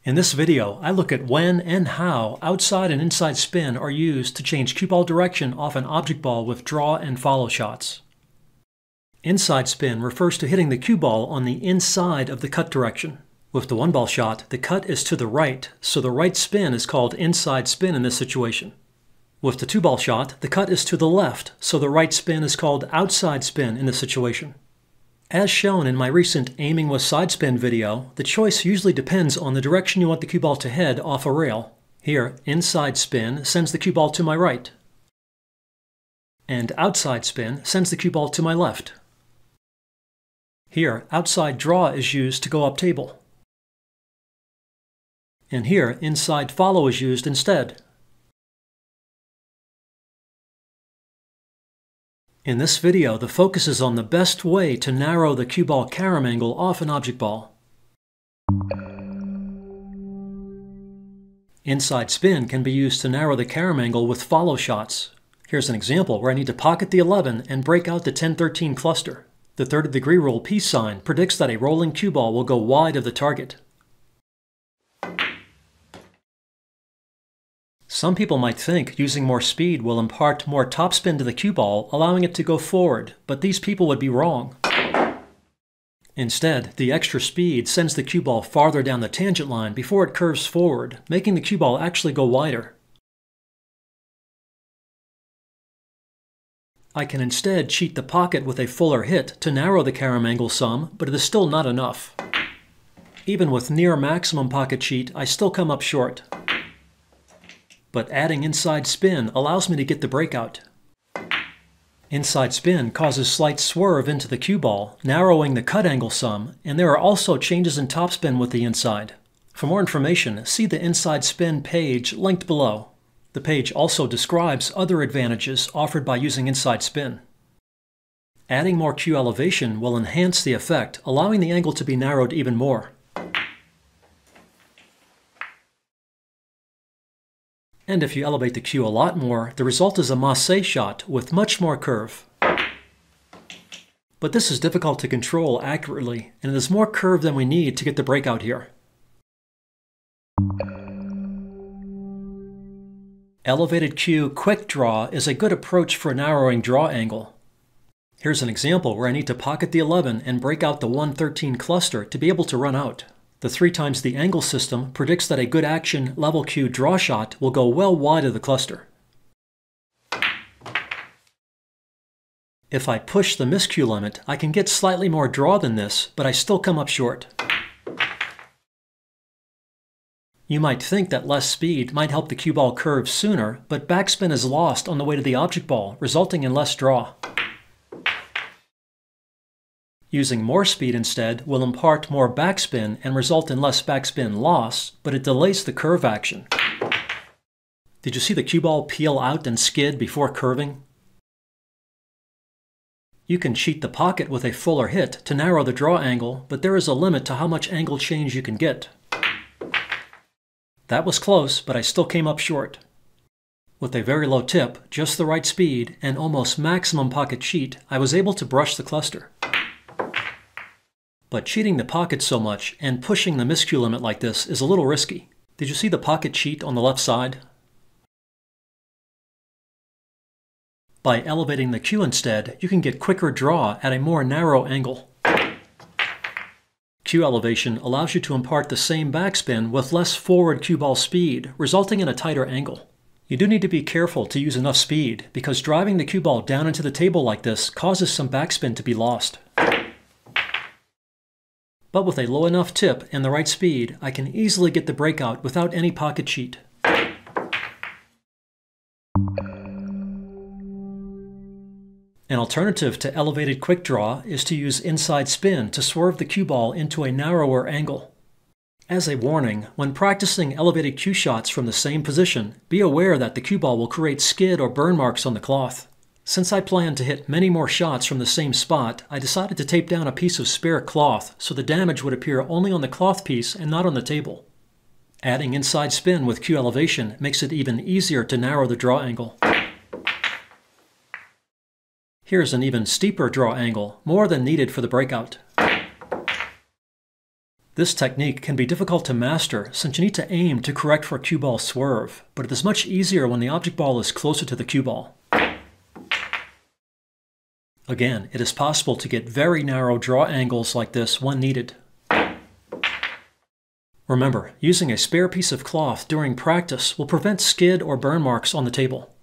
In this video, I look at when and how outside and inside spin are used to change cue ball direction off an object ball with draw and follow shots. Inside spin refers to hitting the cue ball on the inside of the cut direction. With the one ball shot, the cut is to the right, so the right spin is called inside spin in this situation. With the two ball shot, the cut is to the left, so the right spin is called outside spin in this situation. As shown in my recent Aiming with Side Spin video, the choice usually depends on the direction you want the cue ball to head off a rail. Here, inside spin sends the cue ball to my right, and outside spin sends the cue ball to my left. Here, outside draw is used to go up table. And here, inside follow is used instead. In this video, the focus is on the best way to narrow the cue ball carom angle off an object ball. Inside spin can be used to narrow the carom angle with follow shots. Here's an example where I need to pocket the 11 and break out the 10-13 cluster. The 30-degree rule peace sign predicts that a rolling cue ball will go wide of the target. Some people might think using more speed will impart more topspin to the cue ball, allowing it to go forward, but these people would be wrong. Instead, the extra speed sends the cue ball farther down the tangent line before it curves forward, making the cue ball actually go wider. I can instead cheat the pocket with a fuller hit to narrow the carom angle some, but it is still not enough. Even with near maximum pocket cheat, I still come up short. But adding inside spin allows me to get the breakout. Inside spin causes slight swerve into the cue ball, narrowing the cut angle some, and there are also changes in topspin with the inside. For more information, see the inside spin page linked below. The page also describes other advantages offered by using inside spin. Adding more cue elevation will enhance the effect, allowing the angle to be narrowed even more. And if you elevate the cue a lot more, the result is a masse shot with much more curve. But this is difficult to control accurately, and it is more curve than we need to get the breakout here. Elevated cue quick draw is a good approach for narrowing draw angle. Here's an example where I need to pocket the 11 and break out the 1-13 cluster to be able to run out. The 3 times the angle system predicts that a good action level cue draw shot will go well wide of the cluster. If I push the miscue limit, I can get slightly more draw than this, but I still come up short. You might think that less speed might help the cue ball curve sooner, but backspin is lost on the way to the object ball, resulting in less draw. Using more speed instead will impart more backspin and result in less backspin loss, but it delays the curve action. Did you see the cue ball peel out and skid before curving? You can cheat the pocket with a fuller hit to narrow the draw angle, but there is a limit to how much angle change you can get. That was close, but I still came up short. With a very low tip, just the right speed, and almost maximum pocket cheat, I was able to brush the cluster. But cheating the pocket so much and pushing the miscue limit like this is a little risky. Did you see the pocket cheat on the left side? By elevating the cue instead, you can get quicker draw at a more narrow angle. Cue elevation allows you to impart the same backspin with less forward cue ball speed, resulting in a tighter angle. You do need to be careful to use enough speed, because driving the cue ball down into the table like this causes some backspin to be lost. But with a low enough tip and the right speed, I can easily get the breakout without any pocket cheat. An alternative to elevated quick draw is to use inside spin to swerve the cue ball into a narrower angle. As a warning, when practicing elevated cue shots from the same position, be aware that the cue ball will create skid or burn marks on the cloth. Since I plan to hit many more shots from the same spot, I decided to tape down a piece of spare cloth so the damage would appear only on the cloth piece and not on the table. Adding inside spin with cue elevation makes it even easier to narrow the draw angle. Here's an even steeper draw angle, more than needed for the breakout. This technique can be difficult to master since you need to aim to correct for cue ball swerve, but it is much easier when the object ball is closer to the cue ball. Again, it is possible to get very narrow draw angles like this when needed. Remember, using a spare piece of cloth during practice will prevent skid or burn marks on the table.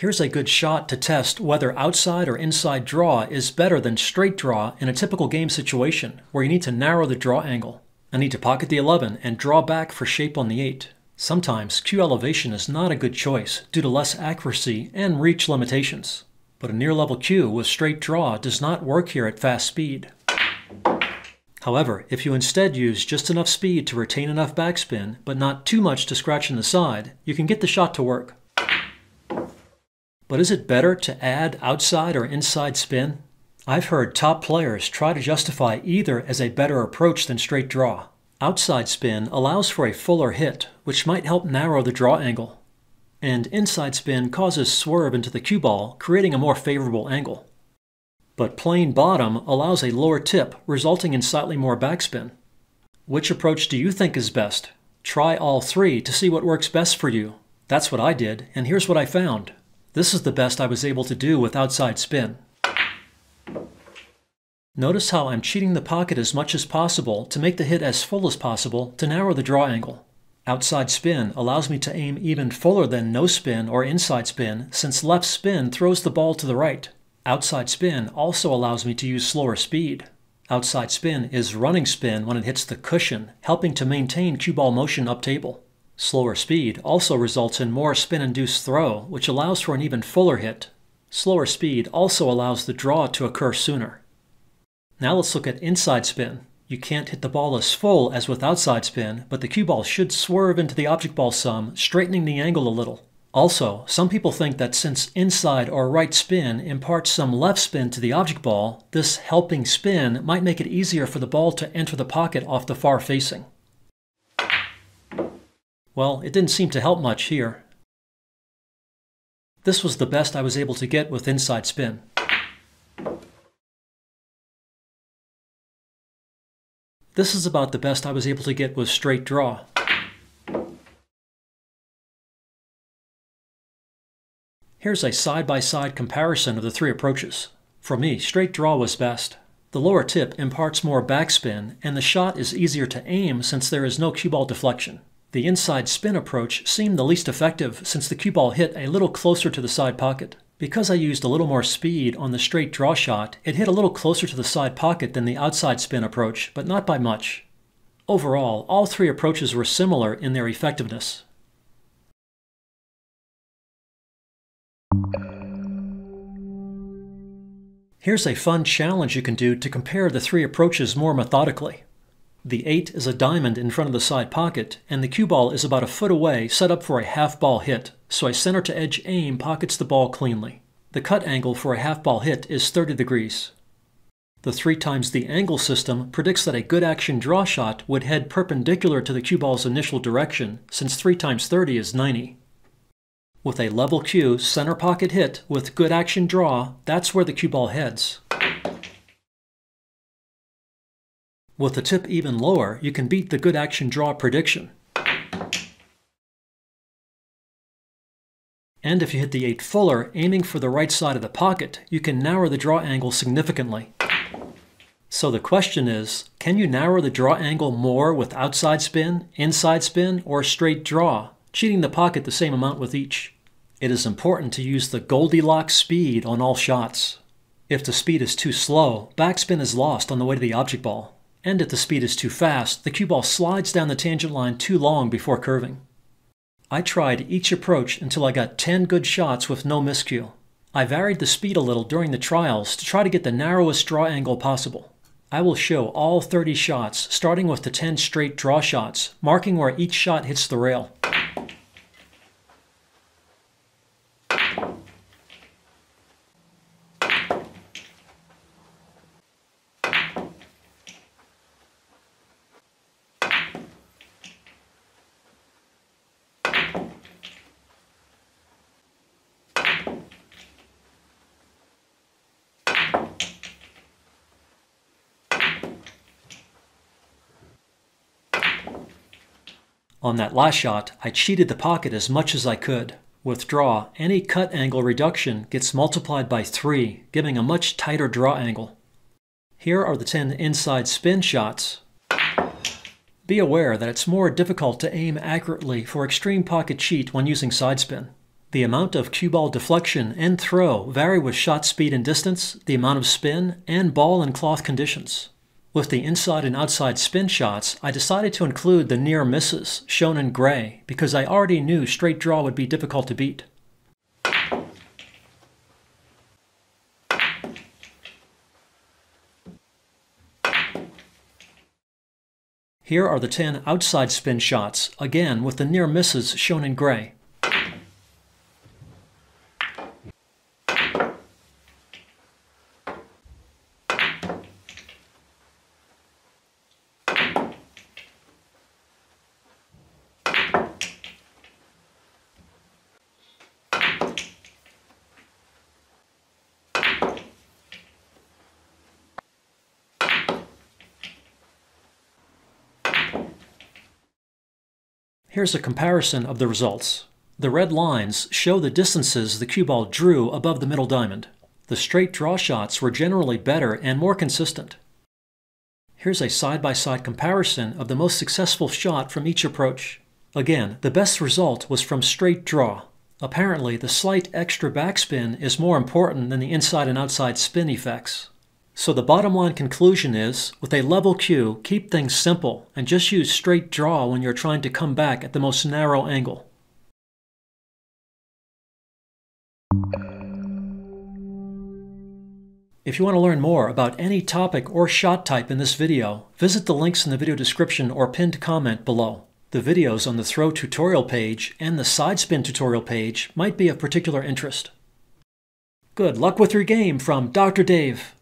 Here's a good shot to test whether outside or inside draw is better than straight draw in a typical game situation where you need to narrow the draw angle. I need to pocket the 11 and draw back for shape on the 8. Sometimes cue elevation is not a good choice due to less accuracy and reach limitations. But a near-level cue with straight draw does not work here at fast speed. However, if you instead use just enough speed to retain enough backspin, but not too much to scratch in the side, you can get the shot to work. But is it better to add outside or inside spin? I've heard top players try to justify either as a better approach than straight draw. Outside spin allows for a fuller hit, which might help narrow the draw angle. And inside spin causes swerve into the cue ball, creating a more favorable angle. But plain bottom allows a lower tip, resulting in slightly more backspin. Which approach do you think is best? Try all three to see what works best for you. That's what I did, and here's what I found. This is the best I was able to do with outside spin. Notice how I'm cheating the pocket as much as possible to make the hit as full as possible to narrow the draw angle. Outside spin allows me to aim even fuller than no spin or inside spin since left spin throws the ball to the right. Outside spin also allows me to use slower speed. Outside spin is running spin when it hits the cushion, helping to maintain cue ball motion up table. Slower speed also results in more spin-induced throw, which allows for an even fuller hit. Slower speed also allows the draw to occur sooner. Now let's look at inside spin. You can't hit the ball as full as with outside spin, but the cue ball should swerve into the object ball some, straightening the angle a little. Also, some people think that since inside or right spin imparts some left spin to the object ball, this helping spin might make it easier for the ball to enter the pocket off the far facing. Well, it didn't seem to help much here. This was the best I was able to get with inside spin. This is about the best I was able to get with straight draw. Here's a side-by-side comparison of the three approaches. For me, straight draw was best. The lower tip imparts more backspin, and the shot is easier to aim since there is no cue ball deflection. The inside spin approach seemed the least effective since the cue ball hit a little closer to the side pocket. Because I used a little more speed on the straight draw shot, it hit a little closer to the side pocket than the outside spin approach, but not by much. Overall, all three approaches were similar in their effectiveness. Here's a fun challenge you can do to compare the three approaches more methodically. The 8 is a diamond in front of the side pocket, and the cue ball is about a foot away, set up for a half-ball hit, so a center-to-edge aim pockets the ball cleanly. The cut angle for a half-ball hit is 30 degrees. The 3 times the angle system predicts that a good action draw shot would head perpendicular to the cue ball's initial direction, since 3 times 30 is 90. With a level cue center pocket hit with good action draw, that's where the cue ball heads. With the tip even lower, you can beat the good action draw prediction. And if you hit the 8 fuller, aiming for the right side of the pocket, you can narrow the draw angle significantly. So the question is, can you narrow the draw angle more with outside spin, inside spin, or straight draw, cheating the pocket the same amount with each? It is important to use the Goldilocks speed on all shots. If the speed is too slow, backspin is lost on the way to the object ball. And if the speed is too fast, the cue ball slides down the tangent line too long before curving. I tried each approach until I got 10 good shots with no miscue. I varied the speed a little during the trials to try to get the narrowest draw angle possible. I will show all 30 shots, starting with the 10 straight draw shots, marking where each shot hits the rail. On that last shot, I cheated the pocket as much as I could. With draw, any cut angle reduction gets multiplied by 3, giving a much tighter draw angle. Here are the 10 inside spin shots. Be aware that it's more difficult to aim accurately for extreme pocket cheat when using side spin. The amount of cue ball deflection and throw vary with shot speed and distance, the amount of spin, and ball and cloth conditions. With the inside and outside spin shots, I decided to include the near misses, shown in gray, because I already knew straight draw would be difficult to beat. Here are the 10 outside spin shots, again with the near misses shown in gray. Here's a comparison of the results. The red lines show the distances the cue ball drew above the middle diamond. The straight draw shots were generally better and more consistent. Here's a side-by-side comparison of the most successful shot from each approach. Again, the best result was from straight draw. Apparently, the slight extra backspin is more important than the inside and outside spin effects. So the bottom line conclusion is, with a level cue, keep things simple and just use straight draw when you're trying to come back at the most narrow angle. If you want to learn more about any topic or shot type in this video, visit the links in the video description or pinned comment below. The videos on the throw tutorial page and the side spin tutorial page might be of particular interest. Good luck with your game from Dr. Dave.